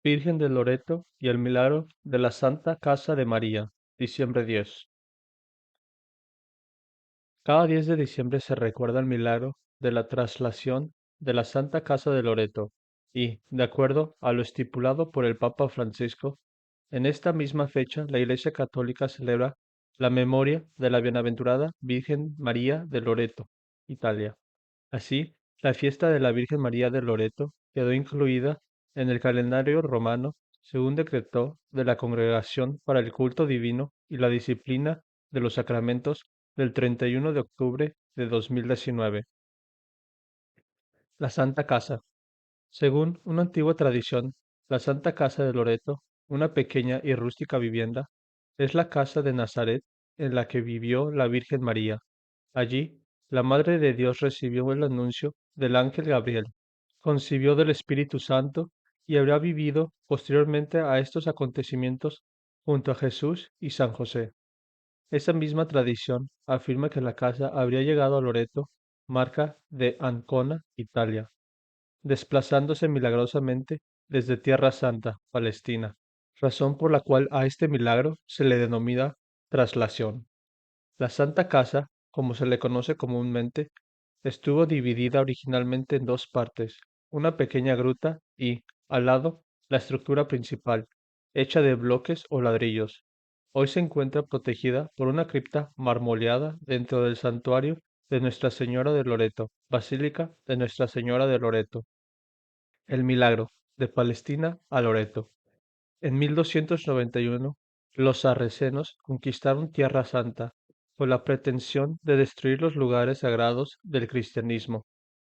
Virgen de Loreto y el milagro de la Santa Casa de María, diciembre 10. Cada 10 de diciembre se recuerda el milagro de la traslación de la Santa Casa de Loreto y, de acuerdo a lo estipulado por el Papa Francisco, en esta misma fecha la Iglesia Católica celebra la memoria de la Bienaventurada Virgen María de Loreto, Italia. Así, la fiesta de la Virgen María de Loreto quedó incluida en el calendario romano según decretó de la Congregación para el Culto Divino y la Disciplina de los Sacramentos del 31 de octubre de 2019. La Santa Casa. Según una antigua tradición, la Santa Casa de Loreto, una pequeña y rústica vivienda, es la casa de Nazaret en la que vivió la Virgen María. Allí, la Madre de Dios recibió el anuncio del ángel Gabriel, concibió del Espíritu Santo y habrá vivido posteriormente a estos acontecimientos junto a Jesús y San José. Esa misma tradición afirma que la casa habría llegado a Loreto, marca de Ancona, Italia, desplazándose milagrosamente desde Tierra Santa, Palestina, razón por la cual a este milagro se le denomina traslación. La Santa Casa, como se le conoce comúnmente, estuvo dividida originalmente en dos partes, una pequeña gruta y, al lado, la estructura principal, hecha de bloques o ladrillos. Hoy se encuentra protegida por una cripta marmoleada dentro del santuario de Nuestra Señora de Loreto, Basílica de Nuestra Señora de Loreto. El milagro, de Palestina a Loreto. En 1291, los sarracenos conquistaron Tierra Santa con la pretensión de destruir los lugares sagrados del cristianismo.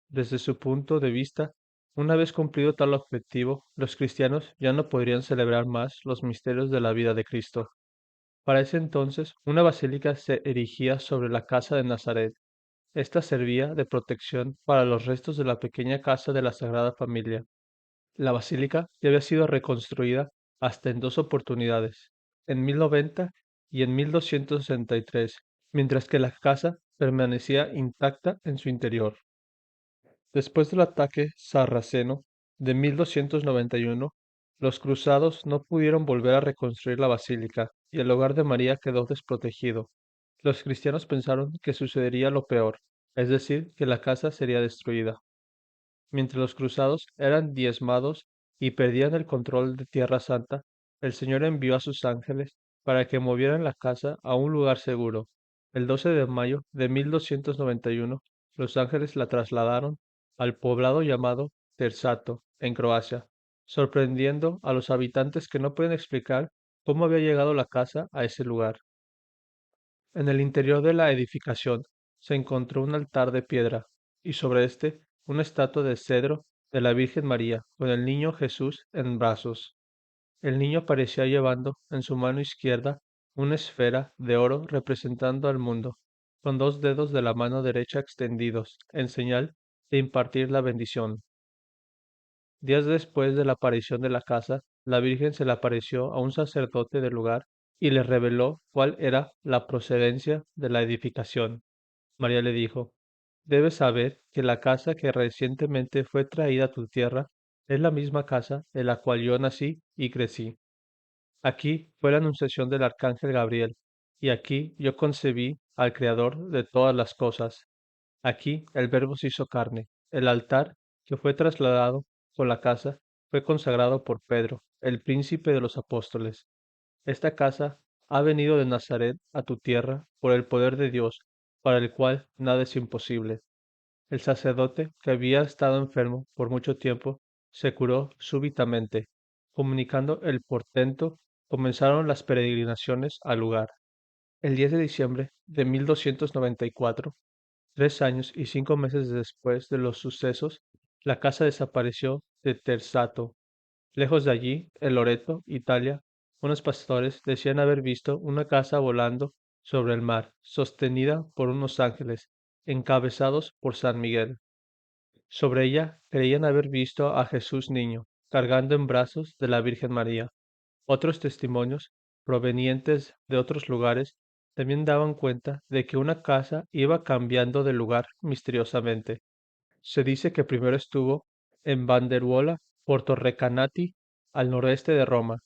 Desde su punto de vista, una vez cumplido tal objetivo, los cristianos ya no podrían celebrar más los misterios de la vida de Cristo. Para ese entonces, una basílica se erigía sobre la casa de Nazaret. Esta servía de protección para los restos de la pequeña casa de la Sagrada Familia. La basílica ya había sido reconstruida hasta en dos oportunidades, en 1090 y en 1263, mientras que la casa permanecía intacta en su interior. Después del ataque sarraceno de 1291, los cruzados no pudieron volver a reconstruir la basílica y el hogar de María quedó desprotegido. Los cristianos pensaron que sucedería lo peor, es decir, que la casa sería destruida. Mientras los cruzados eran diezmados y perdían el control de Tierra Santa, el Señor envió a sus ángeles para que movieran la casa a un lugar seguro. El 12 de mayo de 1291, los ángeles la trasladaron al poblado llamado Terzato, en Croacia, sorprendiendo a los habitantes que no pueden explicar cómo había llegado la casa a ese lugar. En el interior de la edificación se encontró un altar de piedra, y sobre este una estatua de cedro de la Virgen María con el niño Jesús en brazos. El niño parecía llevando en su mano izquierda una esfera de oro representando al mundo, con dos dedos de la mano derecha extendidos, en señal de impartir la bendición. Días después de la aparición de la casa, la Virgen se le apareció a un sacerdote del lugar y le reveló cuál era la procedencia de la edificación. María le dijo, debes saber que la casa que recientemente fue traída a tu tierra es la misma casa en la cual yo nací y crecí. Aquí fue la anunciación del arcángel Gabriel, y aquí yo concebí al Creador de todas las cosas. Aquí el Verbo se hizo carne. El altar que fue trasladado con la casa fue consagrado por Pedro, el príncipe de los apóstoles. Esta casa ha venido de Nazaret a tu tierra por el poder de Dios, para el cual nada es imposible. El sacerdote, que había estado enfermo por mucho tiempo, se curó súbitamente. Comunicando el portento, comenzaron las peregrinaciones al lugar. El 10 de diciembre de 1294, 3 años y 5 meses después de los sucesos, la casa desapareció de Terzato. Lejos de allí, en Loreto, Italia, unos pastores decían haber visto una casa volando sobre el mar, sostenida por unos ángeles, encabezados por San Miguel. Sobre ella creían haber visto a Jesús niño, cargando en brazos de la Virgen María. Otros testimonios, provenientes de otros lugares, también daban cuenta de que una casa iba cambiando de lugar misteriosamente. Se dice que primero estuvo en Banderuola, Porto Recanati, al noroeste de Roma,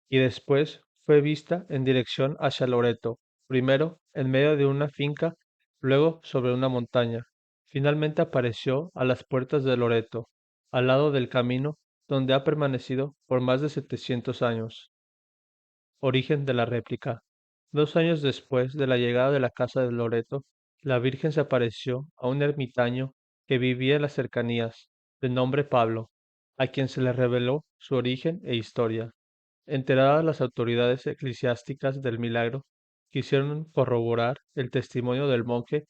y después fue vista en dirección hacia Loreto, primero en medio de una finca, luego sobre una montaña. Finalmente apareció a las puertas de Loreto, al lado del camino donde ha permanecido por más de 700 años. Origen de la réplica. 2 años después de la llegada de la casa de Loreto, la Virgen se apareció a un ermitaño que vivía en las cercanías, de nombre Pablo, a quien se le reveló su origen e historia. Enteradas las autoridades eclesiásticas del milagro, quisieron corroborar el testimonio del monje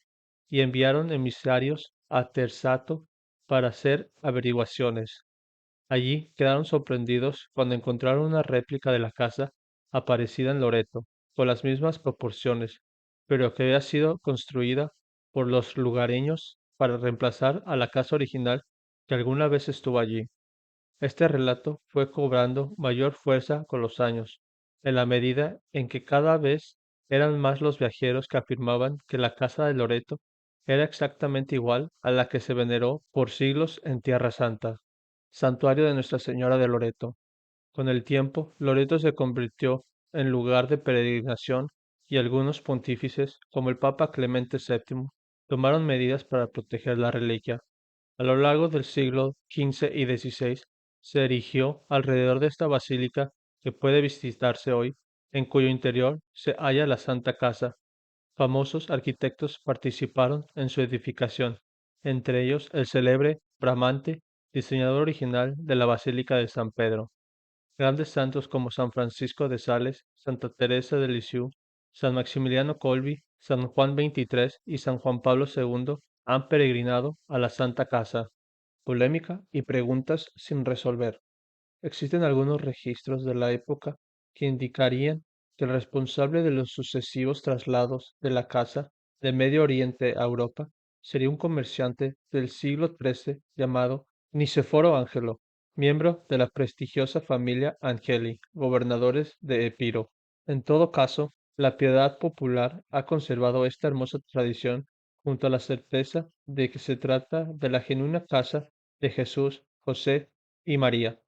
y enviaron emisarios a Terzato para hacer averiguaciones. Allí quedaron sorprendidos cuando encontraron una réplica de la casa aparecida en Loreto, con las mismas proporciones, pero que había sido construida por los lugareños para reemplazar a la casa original que alguna vez estuvo allí. Este relato fue cobrando mayor fuerza con los años, en la medida en que cada vez eran más los viajeros que afirmaban que la casa de Loreto era exactamente igual a la que se veneró por siglos en Tierra Santa, santuario de Nuestra Señora de Loreto. Con el tiempo, Loreto se convirtió en lugar de peregrinación y algunos pontífices, como el Papa Clemente VII, tomaron medidas para proteger la reliquia. A lo largo del siglo XV y XVI se erigió alrededor de esta basílica que puede visitarse hoy, en cuyo interior se halla la Santa Casa. Famosos arquitectos participaron en su edificación, entre ellos el célebre Bramante, diseñador original de la Basílica de San Pedro. Grandes santos como San Francisco de Sales, Santa Teresa de Lisieux, San Maximiliano Kolbe, San Juan XXIII y San Juan Pablo II han peregrinado a la Santa Casa. Polémica y preguntas sin resolver. Existen algunos registros de la época que indicarían que el responsable de los sucesivos traslados de la casa de Medio Oriente a Europa sería un comerciante del siglo XIII llamado Niceforo Ángelo, miembro de la prestigiosa familia Angeli, gobernadores de Epiro. En todo caso, la piedad popular ha conservado esta hermosa tradición junto a la certeza de que se trata de la genuina casa de Jesús, José y María.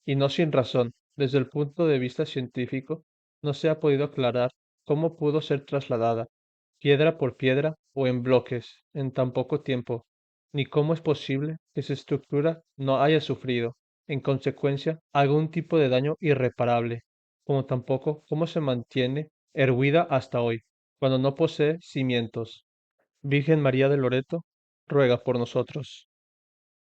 Y no sin razón, desde el punto de vista científico, no se ha podido aclarar cómo pudo ser trasladada, piedra por piedra o en bloques, en tan poco tiempo, ni cómo es posible que su estructura no haya sufrido, en consecuencia, algún tipo de daño irreparable, como tampoco cómo se mantiene erguida hasta hoy, cuando no posee cimientos. Virgen María de Loreto, ruega por nosotros.